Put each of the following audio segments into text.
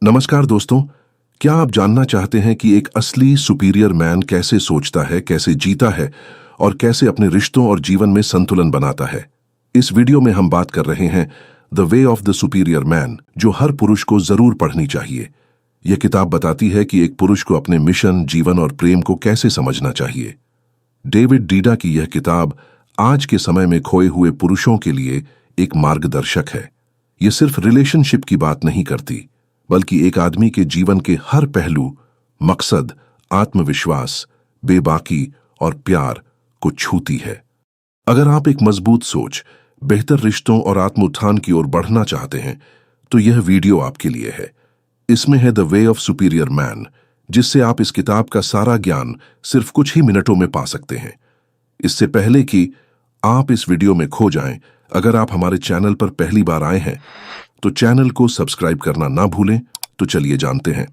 नमस्कार दोस्तों। क्या आप जानना चाहते हैं कि एक असली सुपीरियर मैन कैसे सोचता है, कैसे जीता है और कैसे अपने रिश्तों और जीवन में संतुलन बनाता है? इस वीडियो में हम बात कर रहे हैं the way of the superior man, जो हर पुरुष को जरूर पढ़नी चाहिए। यह किताब बताती है कि एक पुरुष को अपने मिशन, जीवन और प्रेम को कैसे समझना चाहिए। डेविड डीडा की यह किताब आज के समय में खोए हुए पुरुषों के लिए एक मार्गदर्शक है। यह सिर्फ रिलेशनशिप की बात नहीं करती, बल्कि एक आदमी के जीवन के हर पहलू, मकसद, आत्मविश्वास, बेबाकी और प्यार को छूती है। अगर आप एक मजबूत सोच, बेहतर रिश्तों और आत्मोत्थान की ओर बढ़ना चाहते हैं, तो यह वीडियो आपके लिए है। इसमें है the way of superior man, जिससे आप इस किताब का सारा ज्ञान सिर्फ कुछ ही मिनटों में पा सकते हैं। इससे पहले कि आप इस वीडियो में खो जाएं, अगर आप हमारे चैनल पर पहली बार आए हैं तो चैनल को सब्सक्राइब करना ना भूलें। तो चलिए जानते हैं।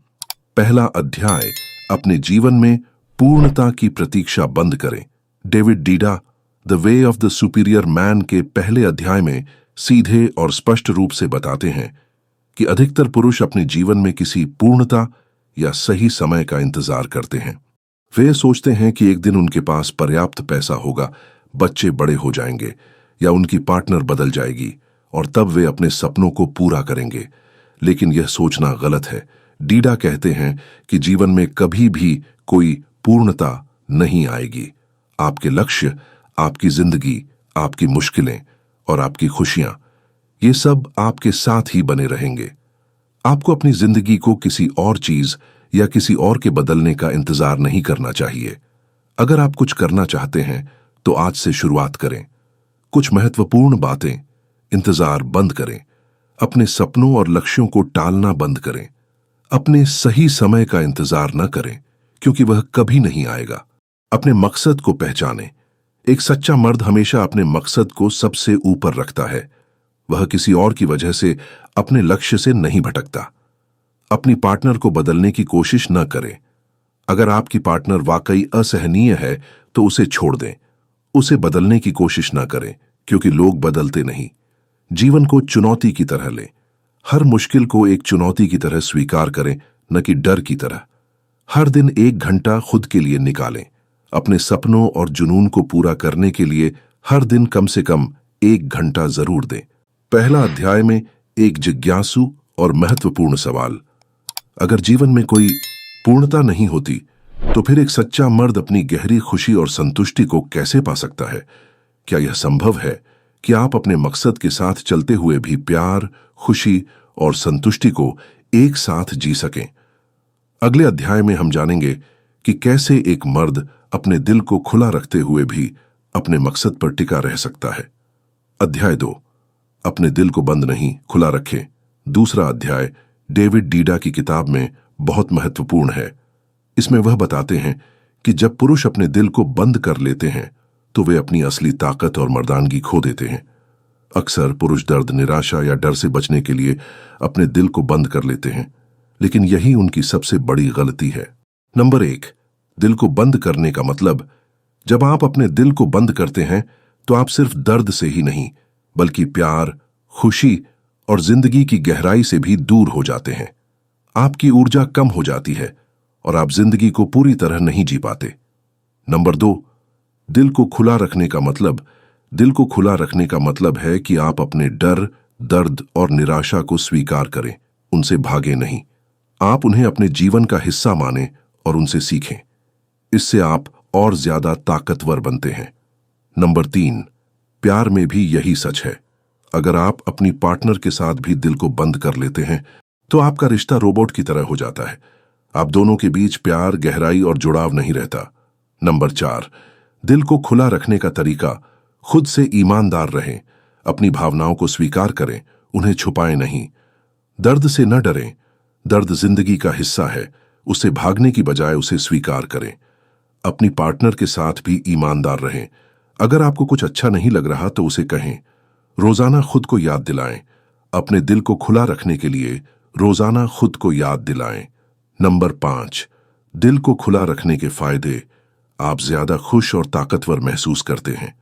पहला अध्याय, अपने जीवन में पूर्णता की प्रतीक्षा बंद करें। David Deida the way of the superior man के पहले अध्याय में सीधे और स्पष्ट रूप से बताते हैं कि अधिकतर पुरुष अपने जीवन में किसी पूर्णता या सही समय का इंतजार करते हैं। वे सोचते हैं कि एक दिन उनके पास पर्याप्त पैसा होगा, बच्चे बड़े हो जाएंगे या उनकी पार्टनर बदल जाएगी और तब वे अपने सपनों को पूरा करेंगे। लेकिन यह सोचना गलत है। डीडा कहते हैं कि जीवन में कभी भी कोई पूर्णता नहीं आएगी। आपके लक्ष्य, आपकी जिंदगी, आपकी मुश्किलें और आपकी खुशियां, ये सब आपके साथ ही बने रहेंगे। आपको अपनी जिंदगी को किसी और चीज या किसी और के बदलने का इंतजार नहीं करना चाहिए। अगर आप कुछ करना चाहते हैं तो आज से शुरुआत करें। कुछ महत्वपूर्ण बातें: इंतजार बंद करें। अपने सपनों और लक्ष्यों को टालना बंद करें। अपने सही समय का इंतजार न करें, क्योंकि वह कभी नहीं आएगा। अपने मकसद को पहचानें। एक सच्चा मर्द हमेशा अपने मकसद को सबसे ऊपर रखता है। वह किसी और की वजह से अपने लक्ष्य से नहीं भटकता। अपनी पार्टनर को बदलने की कोशिश न करें। अगर आपकी पार्टनर वाकई असहनीय है तो उसे छोड़ दें। उसे बदलने की कोशिश न करें, क्योंकि लोग बदलते नहीं। जीवन को चुनौती की तरह लें। हर मुश्किल को एक चुनौती की तरह स्वीकार करें, न कि डर की तरह। हर दिन 1 घंटा खुद के लिए निकालें। अपने सपनों और जुनून को पूरा करने के लिए हर दिन कम से कम 1 घंटा जरूर दें। पहला अध्याय में एक जिज्ञासु और महत्वपूर्ण सवाल: अगर जीवन में कोई पूर्णता नहीं होती, तो फिर एक सच्चा मर्द अपनी गहरी खुशी और संतुष्टि को कैसे पा सकता है? क्या यह संभव है कि आप अपने मकसद के साथ चलते हुए भी प्यार, खुशी और संतुष्टि को एक साथ जी सकें? अगले अध्याय में हम जानेंगे कि कैसे एक मर्द अपने दिल को खुला रखते हुए भी अपने मकसद पर टिका रह सकता है। अध्याय 2, अपने दिल को बंद नहीं, खुला रखें। दूसरा अध्याय डेविड डीडा की किताब में बहुत महत्वपूर्ण है। इसमें वह बताते हैं कि जब पुरुष अपने दिल को बंद कर लेते हैं तो वे अपनी असली ताकत और मर्दानगी खो देते हैं। अक्सर पुरुष दर्द, निराशा या डर से बचने के लिए अपने दिल को बंद कर लेते हैं, लेकिन यही उनकी सबसे बड़ी गलती है। नंबर 1, दिल को बंद करने का मतलब: जब आप अपने दिल को बंद करते हैं तो आप सिर्फ दर्द से ही नहीं, बल्कि प्यार, खुशी और जिंदगी की गहराई से भी दूर हो जाते हैं। आपकी ऊर्जा कम हो जाती है और आप जिंदगी को पूरी तरह नहीं जी पाते। नंबर 2, दिल को खुला रखने का मतलब: दिल को खुला रखने का मतलब है कि आप अपने डर, दर्द और निराशा को स्वीकार करें, उनसे भागे नहीं। आप उन्हें अपने जीवन का हिस्सा मानें और उनसे सीखें। इससे आप और ज्यादा ताकतवर बनते हैं। नंबर 3, प्यार में भी यही सच है। अगर आप अपनी पार्टनर के साथ भी दिल को बंद कर लेते हैं तो आपका रिश्ता रोबोट की तरह हो जाता है। आप दोनों के बीच प्यार, गहराई और जुड़ाव नहीं रहता। नंबर 4, दिल को खुला रखने का तरीका: खुद से ईमानदार रहें। अपनी भावनाओं को स्वीकार करें, उन्हें छुपाएं नहीं। दर्द से न डरें। दर्द जिंदगी का हिस्सा है, उससे भागने की बजाय उसे स्वीकार करें। अपनी पार्टनर के साथ भी ईमानदार रहें। अगर आपको कुछ अच्छा नहीं लग रहा तो उसे कहें। रोजाना खुद को याद दिलाएं। अपने दिल को खुला रखने के लिए रोजाना खुद को याद दिलाएं। नंबर 5, दिल को खुला रखने के फायदे: आप ज्यादा खुश और ताकतवर महसूस करते हैं।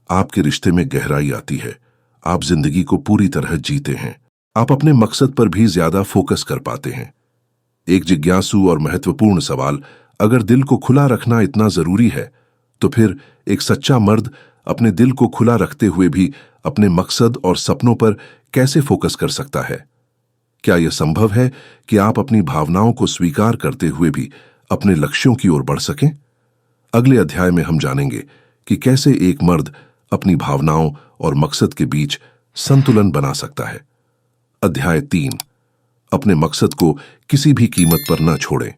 आपके रिश्ते में गहराई आती है। आप जिंदगी को पूरी तरह जीते हैं। आप अपने मकसद पर भी ज्यादा फोकस कर पाते हैं। एक जिज्ञासु और महत्वपूर्ण सवाल, अगर दिल को खुला रखना इतना जरूरी है, तो फिर एक सच्चा मर्द अपने दिल को खुला रखते हुए भी अपने मकसद और सपनों पर कैसे फोकस कर सकता है? क्या यह संभव है कि आप अपनी भावनाओं को स्वीकार करते हुए भी अपने लक्ष्यों की ओर बढ़ सकें? अगले अध्याय में हम जानेंगे कि कैसे एक मर्द अपनी भावनाओं और मकसद के बीच संतुलन बना सकता है। अध्याय 3, अपने मकसद को किसी भी कीमत पर न छोड़ें।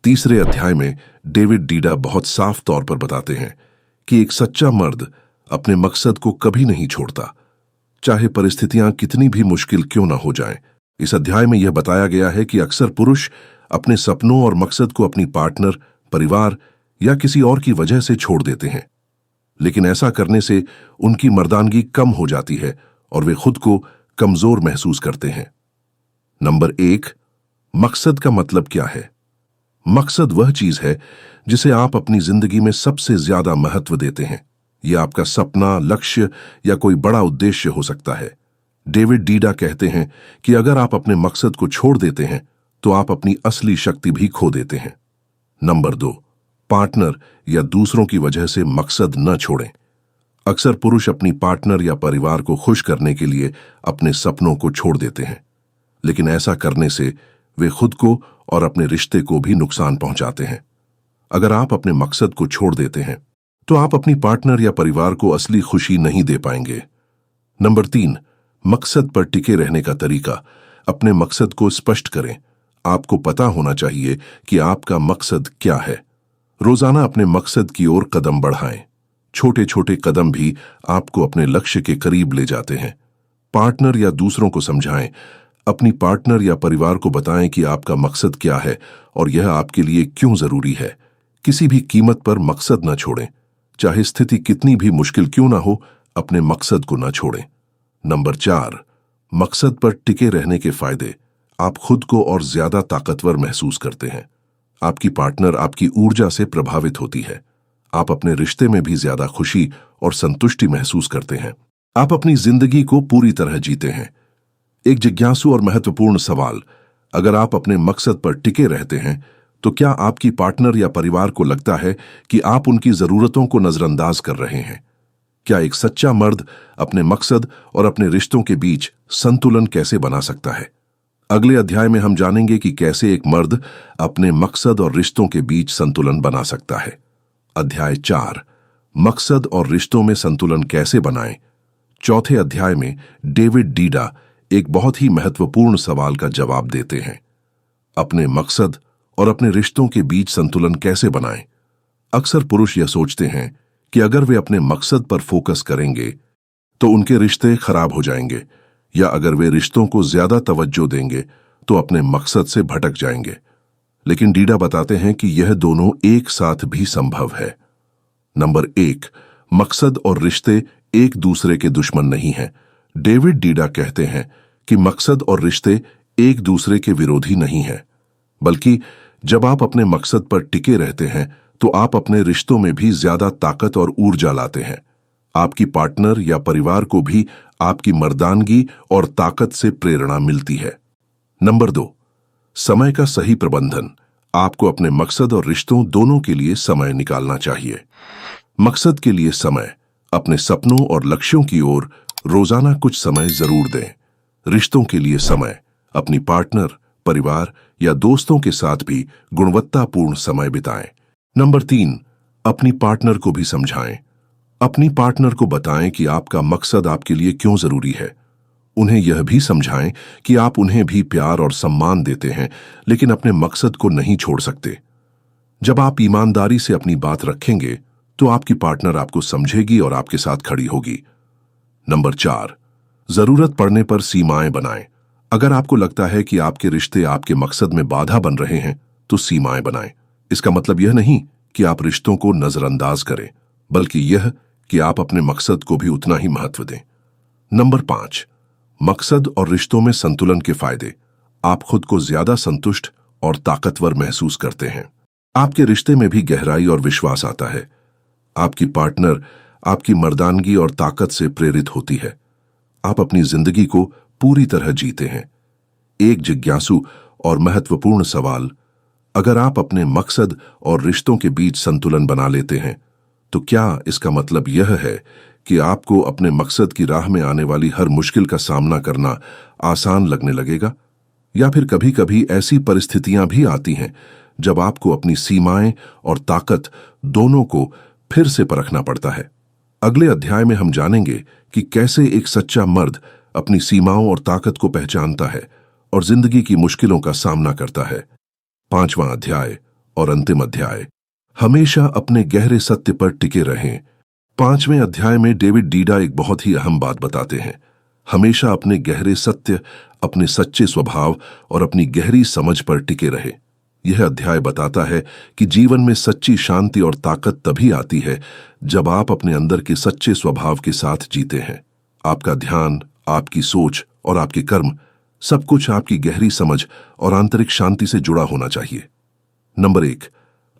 तीसरे अध्याय में डेविड डीडा बहुत साफ तौर पर बताते हैं कि एक सच्चा मर्द अपने मकसद को कभी नहीं छोड़ता, चाहे परिस्थितियां कितनी भी मुश्किल क्यों न हो जाएं। इस अध्याय में यह बताया गया है कि अक्सर पुरुष अपने सपनों और मकसद को अपनी पार्टनर, परिवार या किसी और की वजह से छोड़ देते हैं, लेकिन ऐसा करने से उनकी मर्दानगी कम हो जाती है और वे खुद को कमजोर महसूस करते हैं। नंबर 1, मकसद का मतलब क्या है? मकसद वह चीज है जिसे आप अपनी जिंदगी में सबसे ज्यादा महत्व देते हैं। यह आपका सपना, लक्ष्य या कोई बड़ा उद्देश्य हो सकता है। डेविड डीडा कहते हैं कि अगर आप अपने मकसद को छोड़ देते हैं तो आप अपनी असली शक्ति भी खो देते हैं। नंबर 2, पार्टनर या दूसरों की वजह से मकसद न छोड़ें। अक्सर पुरुष अपनी पार्टनर या परिवार को खुश करने के लिए अपने सपनों को छोड़ देते हैं, लेकिन ऐसा करने से वे खुद को और अपने रिश्ते को भी नुकसान पहुंचाते हैं। अगर आप अपने मकसद को छोड़ देते हैं तो आप अपनी पार्टनर या परिवार को असली खुशी नहीं दे पाएंगे। नंबर 3, मकसद पर टिके रहने का तरीका। अपने मकसद को स्पष्ट करें। आपको पता होना चाहिए कि आपका मकसद क्या है। रोजाना अपने मकसद की ओर कदम बढ़ाएं। छोटे छोटे कदम भी आपको अपने लक्ष्य के करीब ले जाते हैं। पार्टनर या दूसरों को समझाएं। अपनी पार्टनर या परिवार को बताएं कि आपका मकसद क्या है और यह आपके लिए क्यों जरूरी है। किसी भी कीमत पर मकसद न छोड़ें, चाहे स्थिति कितनी भी मुश्किल क्यों ना हो, अपने मकसद को न छोड़ें। नंबर 4, मकसद पर टिके रहने के फायदे। आप खुद को और ज्यादा ताकतवर महसूस करते हैं। आपकी पार्टनर आपकी ऊर्जा से प्रभावित होती है। आप अपने रिश्ते में भी ज्यादा खुशी और संतुष्टि महसूस करते हैं। आप अपनी जिंदगी को पूरी तरह जीते हैं। एक जिज्ञासु और महत्वपूर्ण सवाल, अगर आप अपने मकसद पर टिके रहते हैं तो क्या आपकी पार्टनर या परिवार को लगता है कि आप उनकी जरूरतों को नजरअंदाज कर रहे हैं? क्या एक सच्चा मर्द अपने मकसद और अपने रिश्तों के बीच संतुलन कैसे बना सकता है? अगले अध्याय में हम जानेंगे कि कैसे एक मर्द अपने मकसद और रिश्तों के बीच संतुलन बना सकता है। अध्याय 4, मकसद और रिश्तों में संतुलन कैसे बनाएं। चौथे अध्याय में डेविड डीडा एक बहुत ही महत्वपूर्ण सवाल का जवाब देते हैं। अपने मकसद और अपने रिश्तों के बीच संतुलन कैसे बनाएं। अक्सर पुरुष यह सोचते हैं कि अगर वे अपने मकसद पर फोकस करेंगे तो उनके रिश्ते खराब हो जाएंगे, या अगर वे रिश्तों को ज्यादा तवज्जो देंगे तो अपने मकसद से भटक जाएंगे। लेकिन डीडा बताते हैं कि यह दोनों एक साथ भी संभव है। नंबर 1, मकसद और रिश्ते एक दूसरे के दुश्मन नहीं हैं। डेविड डीडा कहते हैं कि मकसद और रिश्ते एक दूसरे के विरोधी नहीं हैं, बल्कि जब आप अपने मकसद पर टिके रहते हैं तो आप अपने रिश्तों में भी ज्यादा ताकत और ऊर्जा लाते हैं। आपकी पार्टनर या परिवार को भी आपकी मर्दानगी और ताकत से प्रेरणा मिलती है। नंबर 2, समय का सही प्रबंधन। आपको अपने मकसद और रिश्तों दोनों के लिए समय निकालना चाहिए। मकसद के लिए समय, अपने सपनों और लक्ष्यों की ओर रोजाना कुछ समय जरूर दें। रिश्तों के लिए समय, अपनी पार्टनर, परिवार या दोस्तों के साथ भी गुणवत्तापूर्ण समय बिताएं। नंबर 3, अपनी पार्टनर को भी समझाएं। अपनी पार्टनर को बताएं कि आपका मकसद आपके लिए क्यों जरूरी है। उन्हें यह भी समझाएं कि आप उन्हें भी प्यार और सम्मान देते हैं, लेकिन अपने मकसद को नहीं छोड़ सकते। जब आप ईमानदारी से अपनी बात रखेंगे तो आपकी पार्टनर आपको समझेगी और आपके साथ खड़ी होगी। नंबर 4, जरूरत पड़ने पर सीमाएं बनाएं। अगर आपको लगता है कि आपके रिश्ते आपके मकसद में बाधा बन रहे हैं तो सीमाएं बनाएं। इसका मतलब यह नहीं कि आप रिश्तों को नजरअंदाज करें, बल्कि यह कि आप अपने मकसद को भी उतना ही महत्व दें। नंबर 5, मकसद और रिश्तों में संतुलन के फायदे। आप खुद को ज्यादा संतुष्ट और ताकतवर महसूस करते हैं। आपके रिश्ते में भी गहराई और विश्वास आता है। आपकी पार्टनर आपकी मर्दानगी और ताकत से प्रेरित होती है। आप अपनी जिंदगी को पूरी तरह जीते हैं। एक जिज्ञासु और महत्वपूर्ण सवाल, अगर आप अपने मकसद और रिश्तों के बीच संतुलन बना लेते हैं, तो क्या इसका मतलब यह है कि आपको अपने मकसद की राह में आने वाली हर मुश्किल का सामना करना आसान लगने लगेगा? या फिर कभी-कभी ऐसी परिस्थितियां भी आती हैं जब आपको अपनी सीमाएं और ताकत दोनों को फिर से परखना पड़ता है। अगले अध्याय में हम जानेंगे कि कैसे एक सच्चा मर्द अपनी सीमाओं और ताकत को पहचानता है और जिंदगी की मुश्किलों का सामना करता है। 5वां अध्याय और अंतिम अध्याय, हमेशा अपने गहरे सत्य पर टिके रहें। 5वें अध्याय में डेविड डीडा एक बहुत ही अहम बात बताते हैं। हमेशा अपने गहरे सत्य, अपने सच्चे स्वभाव और अपनी गहरी समझ पर टिके रहे। यह अध्याय बताता है कि जीवन में सच्ची शांति और ताकत तभी आती है जब आप अपने अंदर के सच्चे स्वभाव के साथ जीते हैं। आपका ध्यान, आपकी सोच और आपके कर्म, सब कुछ आपकी गहरी समझ और आंतरिक शांति से जुड़ा होना चाहिए। नंबर 1,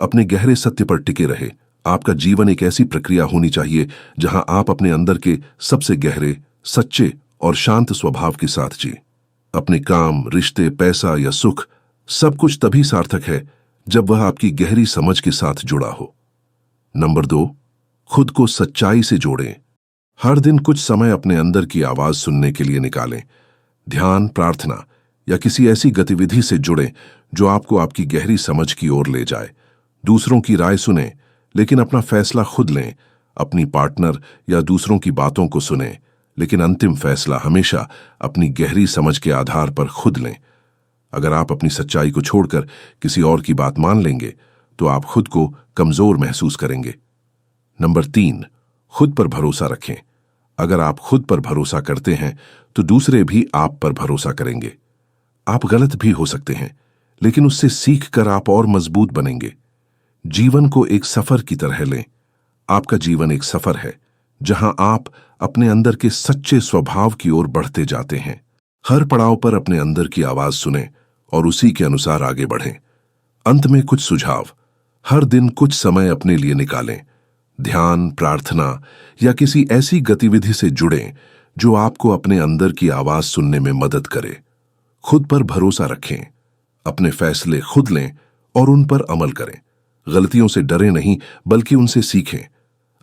अपने गहरे सत्य पर टिके रहे। आपका जीवन एक ऐसी प्रक्रिया होनी चाहिए जहां आप अपने अंदर के सबसे गहरे, सच्चे और शांत स्वभाव के साथ जिए। अपने काम, रिश्ते, पैसा या सुख, सब कुछ तभी सार्थक है जब वह आपकी गहरी समझ के साथ जुड़ा हो। नंबर 2, खुद को सच्चाई से जोड़ें। हर दिन कुछ समय अपने अंदर की आवाज सुनने के लिए निकालें। ध्यान, प्रार्थना या किसी ऐसी गतिविधि से जुड़ें जो आपको आपकी गहरी समझ की ओर ले जाए। दूसरों की राय सुनें, लेकिन अपना फैसला खुद लें। अपनी पार्टनर या दूसरों की बातों को सुनें, लेकिन अंतिम फैसला हमेशा अपनी गहरी समझ के आधार पर खुद लें। अगर आप अपनी सच्चाई को छोड़कर किसी और की बात मान लेंगे, तो आप खुद को कमजोर महसूस करेंगे। नंबर 3, खुद पर भरोसा रखें। अगर आप खुद पर भरोसा करते हैं, तो दूसरे भी आप पर भरोसा करेंगे। आप गलत भी हो सकते हैं, लेकिन उससे सीखकर आप और मजबूत बनेंगे। जीवन को एक सफर की तरह लें। आपका जीवन एक सफर है जहां आप अपने अंदर के सच्चे स्वभाव की ओर बढ़ते जाते हैं। हर पड़ाव पर अपने अंदर की आवाज सुनें और उसी के अनुसार आगे बढ़ें। अंत में कुछ सुझाव, हर दिन कुछ समय अपने लिए निकालें। ध्यान, प्रार्थना या किसी ऐसी गतिविधि से जुड़ें जो आपको अपने अंदर की आवाज सुनने में मदद करे। खुद पर भरोसा रखें, अपने फैसले खुद लें और उन पर अमल करें। गलतियों से डरें नहीं, बल्कि उनसे सीखें।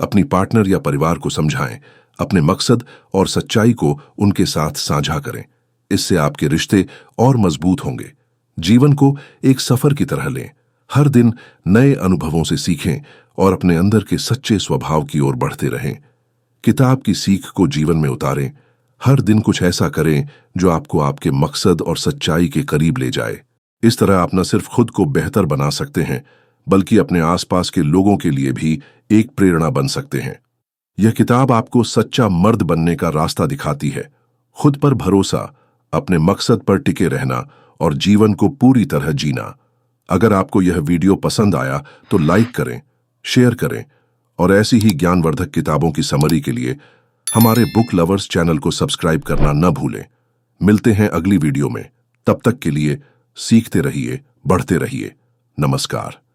अपनी पार्टनर या परिवार को समझाएं। अपने मकसद और सच्चाई को उनके साथ साझा करें। इससे आपके रिश्ते और मजबूत होंगे। जीवन को एक सफर की तरह लें। हर दिन नए अनुभवों से सीखें और अपने अंदर के सच्चे स्वभाव की ओर बढ़ते रहें। किताब की सीख को जीवन में उतारें। हर दिन कुछ ऐसा करें जो आपको आपके मकसद और सच्चाई के करीब ले जाए। इस तरह आप न सिर्फ खुद को बेहतर बना सकते हैं, बल्कि अपने आसपास के लोगों के लिए भी एक प्रेरणा बन सकते हैं। यह किताब आपको सच्चा मर्द बनने का रास्ता दिखाती है। खुद पर भरोसा, अपने मकसद पर टिके रहना और जीवन को पूरी तरह जीना। अगर आपको यह वीडियो पसंद आया तो लाइक करें, शेयर करें और ऐसी ही ज्ञानवर्धक किताबों की समरी के लिए हमारे बुक लवर्स चैनल को सब्सक्राइब करना न भूलें। मिलते हैं अगली वीडियो में। तब तक के लिए सीखते रहिए, बढ़ते रहिए। नमस्कार।